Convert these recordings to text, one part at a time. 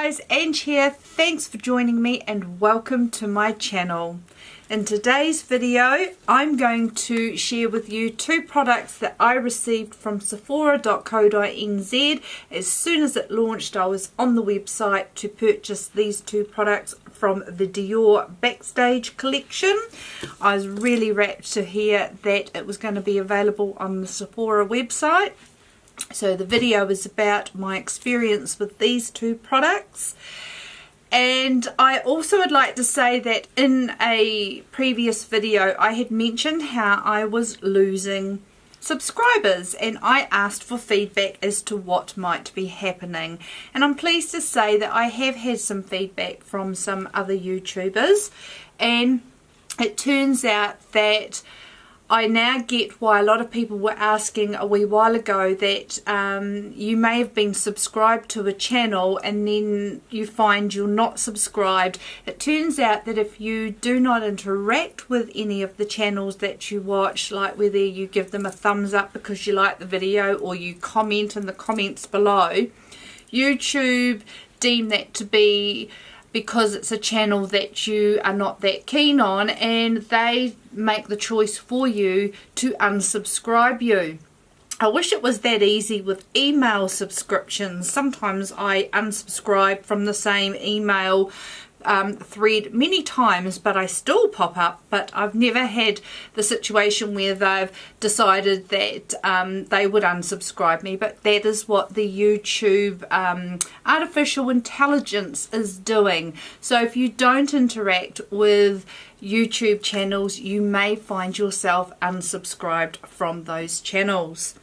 guys, Ange here. Thanks for joining me and welcome to my channel. In today's video, I'm going to share with you two products that I received from Sephora.co.nz. As soon as it launched, I was on the website to purchase these two products from the Dior Backstage collection. I was really rapt to hear that it was going to be available on the Sephora website. So the video is about my experience with these two products. And I also would like to say that in a previous video I had mentioned how I was losing subscribers, and I asked for feedback as to what might be happening. And I'm pleased to say that I have had some feedback from some other YouTubers, and it turns out that I now get why a lot of people were asking a wee while ago that you may have been subscribed to a channel and then you find you're not subscribed. It turns out that if you do not interact with any of the channels that you watch, like whether you give them a thumbs up because you like the video or you comment in the comments below, YouTube deem that to be because it's a channel that you are not that keen on, and they make the choice for you to unsubscribe you. I wish it was that easy with email subscriptions. Sometimes I unsubscribe from the same email thread many times, but I still pop up. But I've never had the situation where they've decided that they would unsubscribe me. But that is what the YouTube artificial intelligence is doing. So if you don't interact with YouTube channels, you may find yourself unsubscribed from those channels.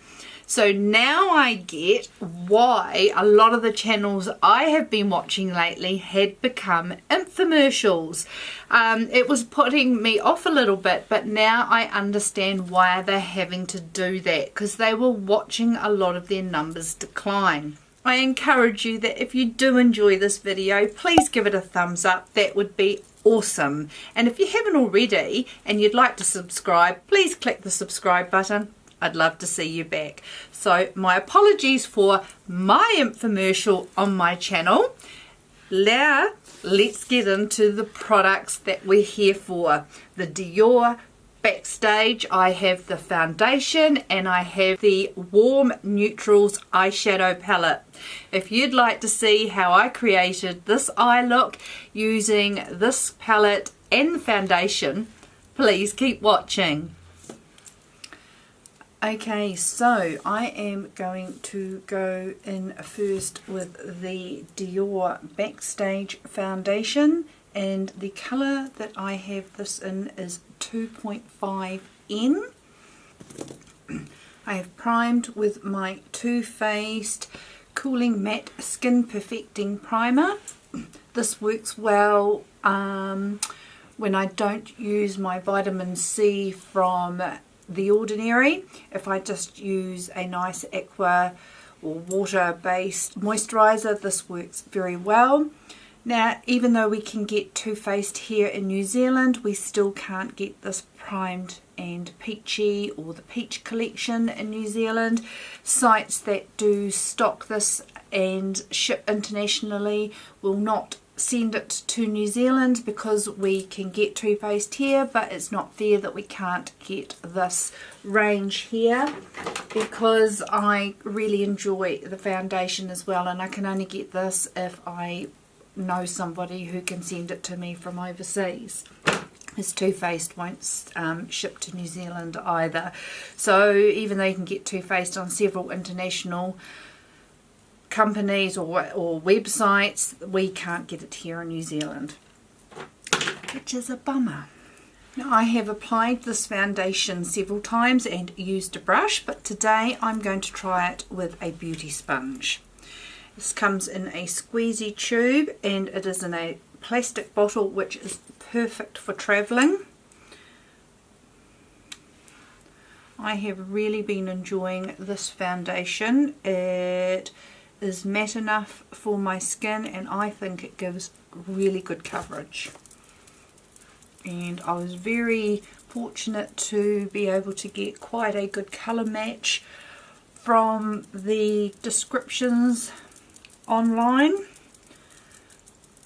So now I get why a lot of the channels I have been watching lately had become infomercials. It was putting me off a little bit, but now I understand why they're having to do that, because they were watching a lot of their numbers decline. I encourage you that if you do enjoy this video, please give it a thumbs up. That would be awesome. And if you haven't already and you'd like to subscribe, please click the subscribe button. I'd love to see you back. So my apologies for my infomercial on my channel. Now let's get into the products that we're here for. The Dior Backstage. I have the foundation and I have the Warm Neutrals eyeshadow palette. If you'd like to see how I created this eye look using this palette and the foundation, please keep watching. Okay, so I am going to go in first with the Dior Backstage foundation, and the colour that I have this in is 2.5N. I have primed with my Too Faced Cooling Matte Skin Perfecting Primer. This works well when I don't use my vitamin C from The Ordinary. If I just use a nice aqua or water based moisturizer, this works very well. Now, even though we can get Too Faced here in New Zealand, we still can't get this primed and peachy or the peach collection in New Zealand. Sites that do stock this and ship internationally will not send it to New Zealand because we can get Too Faced here, but it's not fair that we can't get this range here, because I really enjoy the foundation as well, and I can only get this if I know somebody who can send it to me from overseas. This Too Faced won't ship to New Zealand either. So even though you can get Too Faced on several international companies or websites, we can't get it here in New Zealand, which is a bummer. Now, I have applied this foundation several times and used a brush, but today I'm going to try it with a beauty sponge. This comes in a squeezy tube and it is in a plastic bottle, which is perfect for travelling. I have really been enjoying this foundation. It is matte enough for my skin and I think it gives really good coverage. And I was very fortunate to be able to get quite a good colour match from the descriptions online.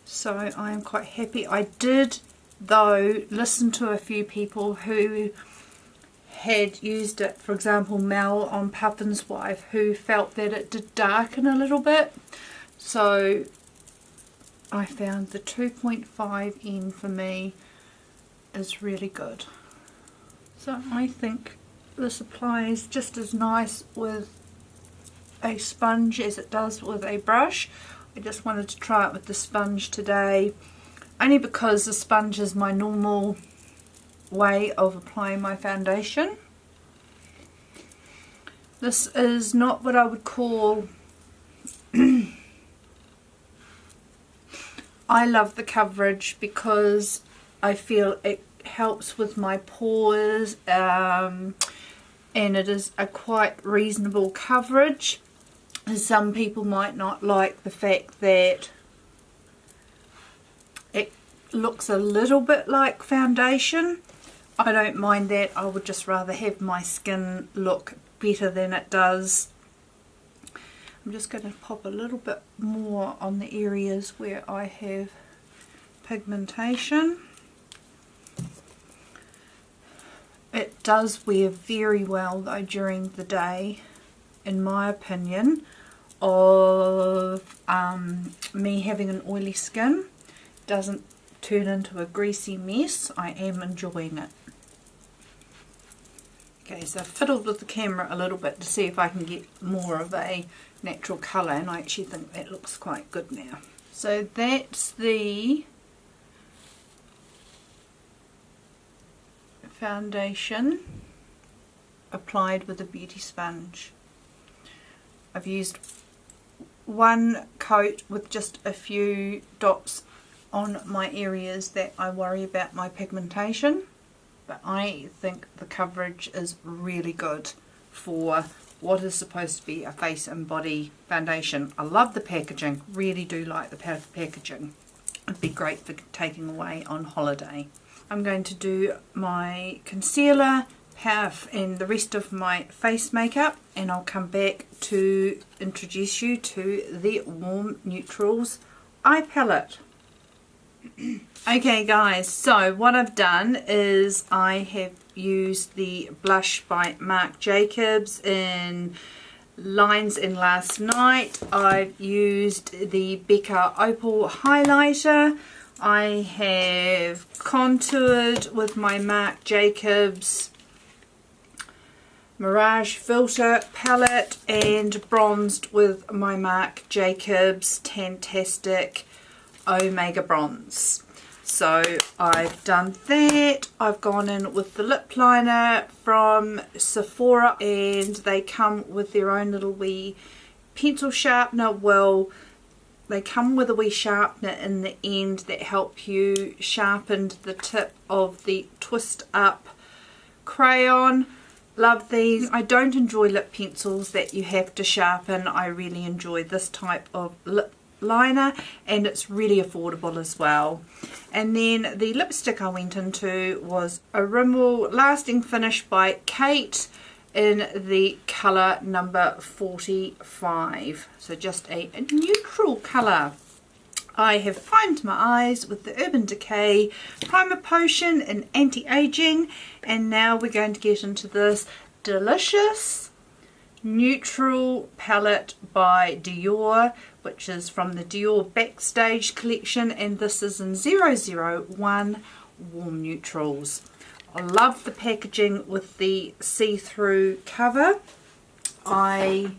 So I am quite happy. I did though listen to a few people who had used it, for example Mel on Puffin's Wife, who felt that it did darken a little bit. So I found the 2.5N for me is really good. So I think this applies just as nice with a sponge as it does with a brush. I just wanted to try it with the sponge today, only because the sponge is my normal way of applying my foundation. This is not what I would call I love the coverage because I feel it helps with my pores, and it is a quite reasonable coverage. Some people might not like the fact that it looks a little bit like foundation. I don't mind that. I would just rather have my skin look better than it does. I'm just going to pop a little bit more on the areas where I have pigmentation. It does wear very well though during the day, in my opinion, of me having an oily skin. It doesn't turn into a greasy mess. I am enjoying it. Okay, so I've fiddled with the camera a little bit to see if I can get more of a natural colour, and I actually think that looks quite good now. So that's the foundation applied with a beauty sponge. I've used one coat with just a few dots on my areas that I worry about my pigmentation, but I think the coverage is really good for what is supposed to be a face and body foundation. I love the packaging, really do like the packaging. It'd be great for taking away on holiday. I'm going to do my concealer, puff and the rest of my face makeup, and I'll come back to introduce you to the Warm Neutrals eye palette. Okay guys, so what I've done is I have used the blush by Marc Jacobs in Lines in Last Night. I've used the Becca Opal highlighter. I have contoured with my Marc Jacobs Mirage Filter palette and bronzed with my Marc Jacobs Tantastic Omega Bronze. So I've done that. I've gone in with the lip liner from Sephora, and they come with their own little wee pencil sharpener. Well, they come with a wee sharpener in the end that help you sharpen the tip of the twist up crayon. Love these. I don't enjoy lip pencils that you have to sharpen. I really enjoy this type of lip liner, and it's really affordable as well. And then the lipstick I went into was a Rimmel Lasting Finish by Kate in the colour number 45. So just a neutral colour. I have primed my eyes with the Urban Decay Primer Potion in Anti-Aging, and now we're going to get into this delicious neutral palette by Dior, which is from the Dior Backstage collection, and this is in 001 Warm Neutrals. I love the packaging with the see-through cover. I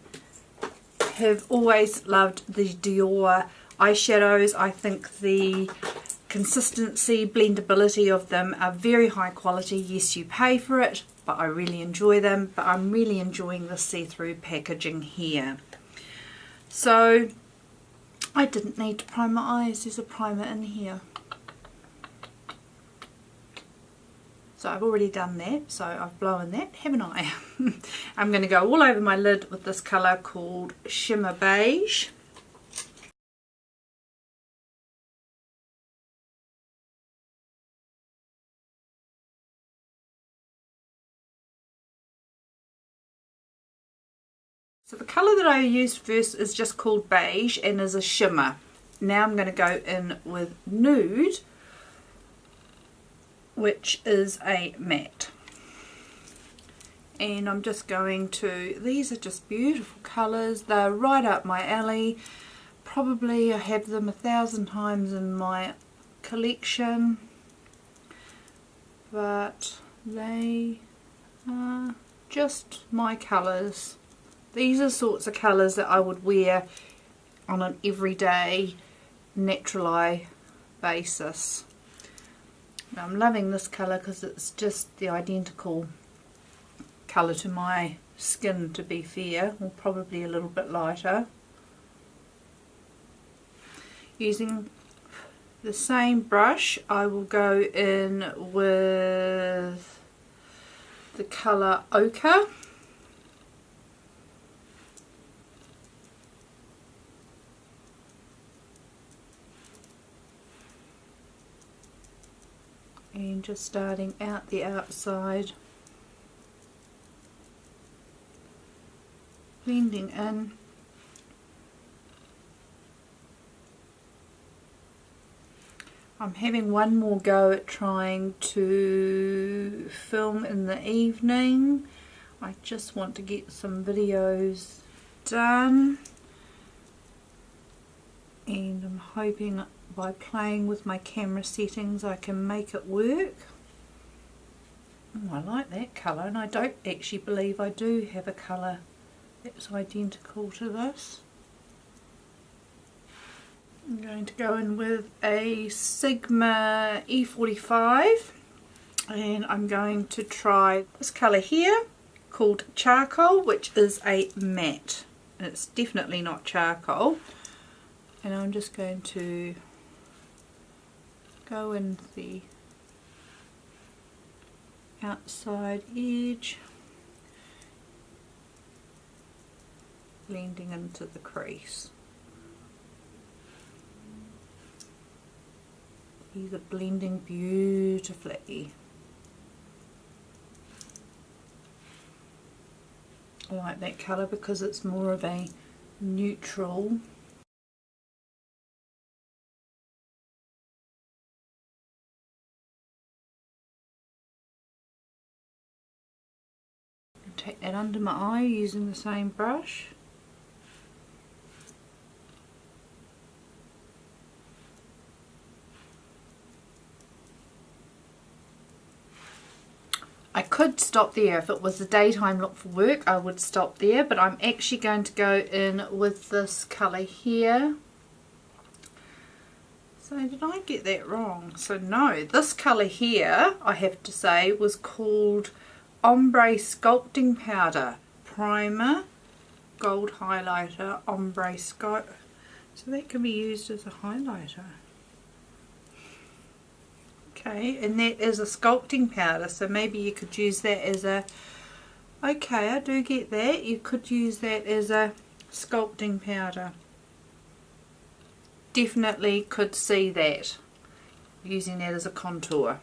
have always loved the Dior eyeshadows. I think the consistency, blendability of them are very high quality. Yes, you pay for it, but I really enjoy them. But I'm really enjoying the see-through packaging here. So I didn't need to prime my eyes. There's a primer in here. So I've already done that, so I've blown that, haven't I? I'm going to go all over my lid with this colour called Shimmer Beige. So the colour that I used first is just called Beige and is a shimmer. now I'm going to go in with Nude, which is a matte. And I'm just going to, these are just beautiful colours, they're right up my alley. Probably I have them 1,000 times in my collection, but they are just my colours. These are sorts of colours that I would wear on an everyday natural eye basis. Now I'm loving this colour because it's just the identical colour to my skin, to be fair, or probably a little bit lighter. Using the same brush, I will go in with the colour Ochre. And just starting out the outside, blending in. I'm having one more go at trying to film in the evening. I just want to get some videos done, and I'm hoping by playing with my camera settings I can make it work. Oh, I like that colour, and I don't actually believe I do have a colour that's identical to this. I'm going to go in with a Sigma E45, and I'm going to try this colour here called Charcoal, which is a matte, and it's definitely not charcoal. And I'm just going to go in the outside edge, blending into the crease. These are blending beautifully. I like that colour because it's more of a neutral. Take that under my eye using the same brush. I could stop there. If it was a daytime look for work, I would stop there, but I'm actually going to go in with this colour here. So did I get that wrong? So no, this colour here, I have to say, was called Ombre Sculpting Powder. Primer, gold highlighter, ombre sculpt. So that can be used as a highlighter. Okay, and that is a sculpting powder, so maybe you could use that as a, okay, I do get that, you could use that as a sculpting powder. Definitely could see that, using that as a contour.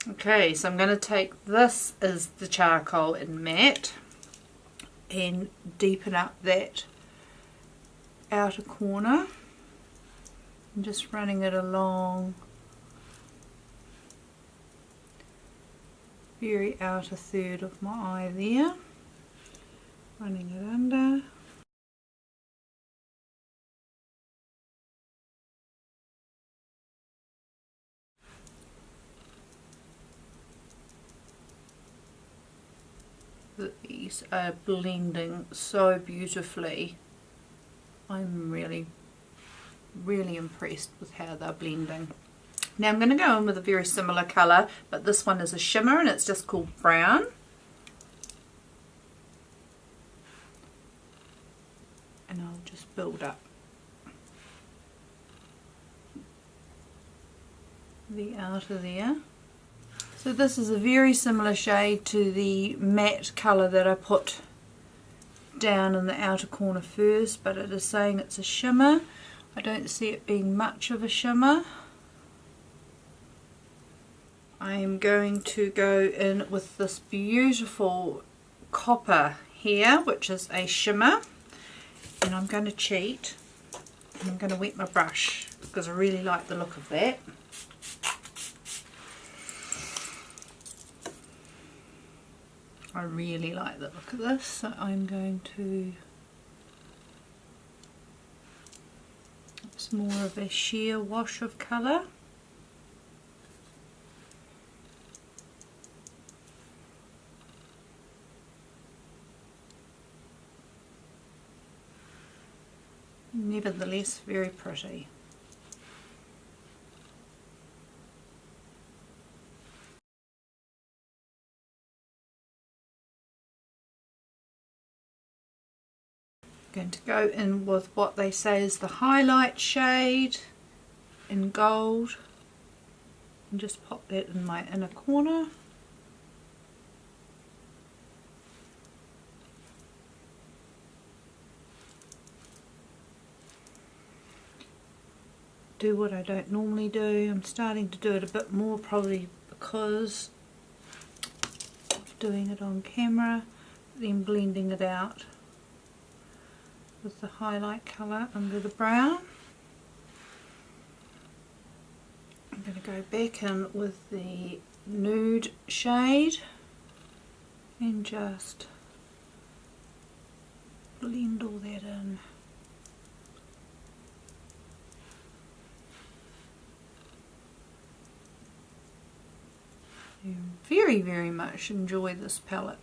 Okay, so I'm going to take this as the charcoal in matte and deepen up that outer corner. I'm just running it along very outer third of my eye there, running it under. These are blending so beautifully. I'm really impressed with how they're blending. Now I'm going to go in with a very similar colour, but this one is a shimmer and it's just called Brown. And I'll just build up the outer there. So this is a very similar shade to the matte colour that I put down in the outer corner first, but it is saying it's a shimmer. I don't see it being much of a shimmer. I am going to go in with this beautiful copper here, which is a shimmer, And I'm going to cheat. And I'm going to wet my brush because I really like the look of that. I really like the look of this, so I'm going to, it's more of a sheer wash of colour. Nevertheless, very pretty. Going to go in with what they say is the highlight shade in gold and just pop that in my inner corner. Do what I don't normally do. I'm starting to do it a bit more, probably because of doing it on camera, then blending it out with the highlight colour under the brow. I'm going to go back in with the nude shade and just blend all that in. I very much enjoy this palette.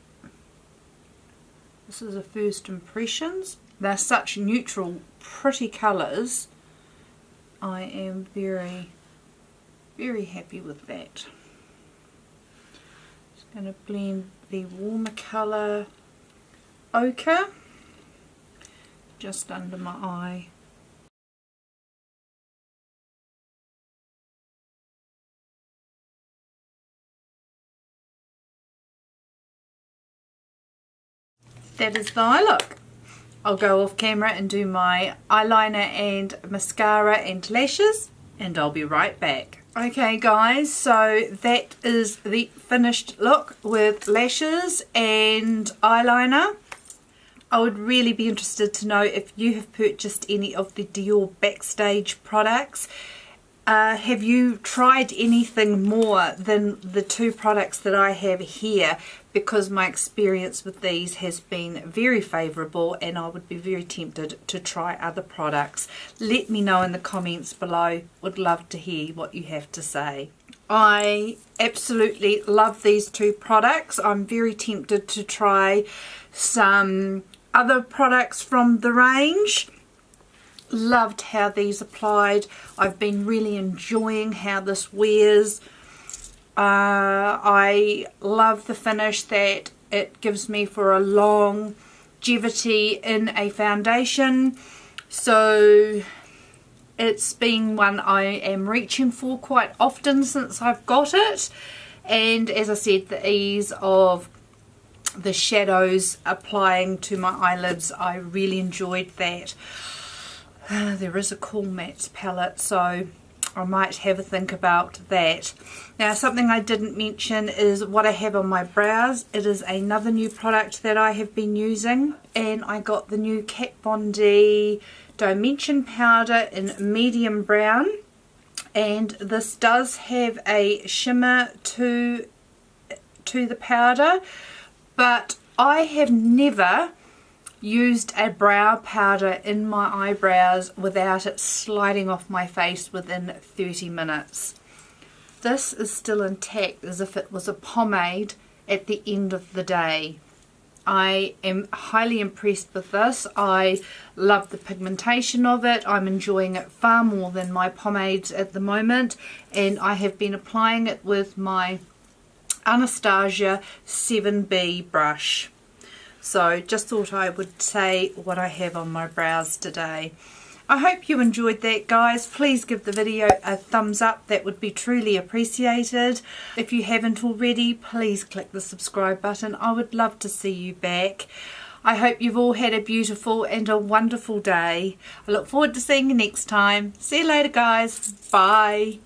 This is a first impressions. They're such neutral, pretty colours. I am very happy with that. Just going to blend the warmer colour ochre just under my eye. That is the eye look. I'll go off camera and do my eyeliner and mascara and lashes, and I'll be right back. Okay guys, so that is the finished look with lashes and eyeliner. I would really be interested to know if you have purchased any of the Dior Backstage products. Have you tried anything more than the two products that I have here? Because my experience with these has been very favourable and I would be very tempted to try other products. Let me know in the comments below. Would love to hear what you have to say. I absolutely love these two products. I'm very tempted to try some other products from the range. Loved how these applied. I've been really enjoying how this wears. I love the finish that it gives me for a longevity in a foundation. So it's been one I am reaching for quite often since I've got it. And as I said, the ease of the shadows applying to my eyelids, I really enjoyed that. There is a Cool Mattes palette, so I might have a think about that. Now, something I didn't mention is what I have on my brows. It is another new product that I have been using, and I got the new Kat Von D Dimension powder in medium brown, and this does have a shimmer to the powder, but I have never used a brow powder in my eyebrows without it sliding off my face within 30 minutes. This is still intact as if it was a pomade at the end of the day. I am highly impressed with this. I love the pigmentation of it. I'm enjoying it far more than my pomades at the moment, and I have been applying it with my Anastasia 7B brush. So just thought I would say what I have on my brows today. I hope you enjoyed that, guys. Please give the video a thumbs up. That would be truly appreciated. If you haven't already, please click the subscribe button. I would love to see you back. I hope you've all had a beautiful and a wonderful day. I look forward to seeing you next time. See you later, guys. Bye.